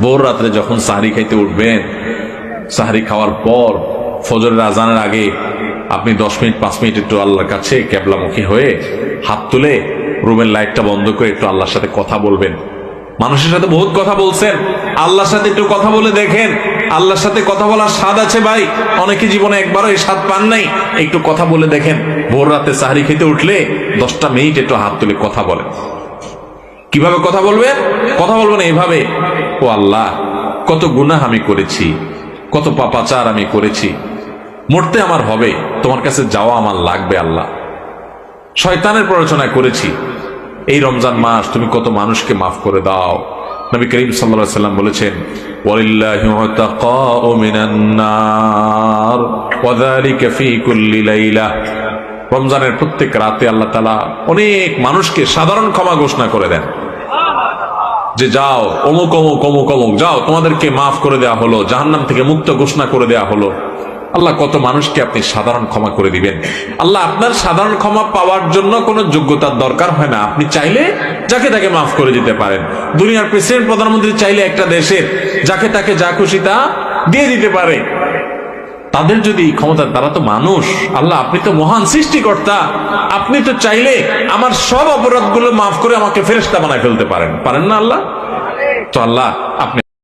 ভোর রাত্রে যখন সাহরি খাইতে উঠবেন, সাহরি খাওয়ার পর ফজরের আজানের আগে আপনি 10 মিনিট 5 মিনিট একটু আল্লাহর কাছে কেবলামুখী হয়ে হাত তুলে রুমের লাইটটা বন্ধ করে একটু আল্লাহর সাথে কথা বলবেন। মানুষের সাথে বহুত কথা বলছেন, আল্লাহর সাথে একটু কথা বলে দেখেন। আল্লাহর সাথে কথা বলার স্বাদ আছে ভাই, অনেকে জীবনে একবারও এই স্বাদ পান নাই। একটু কথা বলে দেখেন। ভোর রাতে সাহরি খেতে উঠলে 10টা মিনিট একটু হাত তুলে কথা বলেন। কিভাবে কথা বলবেন? কথা বলবেন এইভাবে, ও আল্লাহ, কত গুনাহ আমি করেছি, কত পাপাচার আমি করেছি, মরতে আমার হবে, তোমার কাছে যাওয়া আমার লাগবে আল্লাহ। শয়তানের প্ররোচনা করেছি, এই রমজান মাস তুমি কত মানুষকে মাফ করে দাও। নবী করিম সাল্লাল্লাহু আলাইহি ওয়াসাল্লাম বলেছেন, ওয়ালিল্লাহি উতাকাউ মিনান নার ওয়া যালিকা ফি কুল্লি লাইলা। রমজানের প্রত্যেক রাতে আল্লাহ তাআলা অনেক মানুষকে সাধারণ ক্ষমা ঘোষণা করে দেন, যে যাও অমুক অমুক অমুক অমুক, যাও তোমাদেরকে মাফ করে দেওয়া হলো, জাহান্নাম থেকে মুক্ত ঘোষণা করে দেওয়া হলো। আল্লাহ কত মানুষকে আপনি সাধারণ ক্ষমা করে দিবেন। আল্লাহ আপনার সাধারণ ক্ষমা পাওয়ার জন্য কোনো যোগ্যতার দরকার হয় না, আপনি চাইলে যাকে তাকে মাফ করে দিতে পারেন। দুনিয়ার প্রেসিডেন্ট প্রধানমন্ত্রী চাইলে একটা দেশের যাকে তাকে যা খুশি তা দিয়ে দিতে পারে। তাদের যদি ক্ষমতা, তারা তো মানুষ। আল্লাহ আপনি তো মহান সৃষ্টিকর্তা, আপনি তো চাইলে আমার সব অপরাধগুলো মাফ করে আমাকে ফেরেশতা বানায় ফেলতে পারেন, পারেন না আল্লাহ? তো আল্লাহ আপনি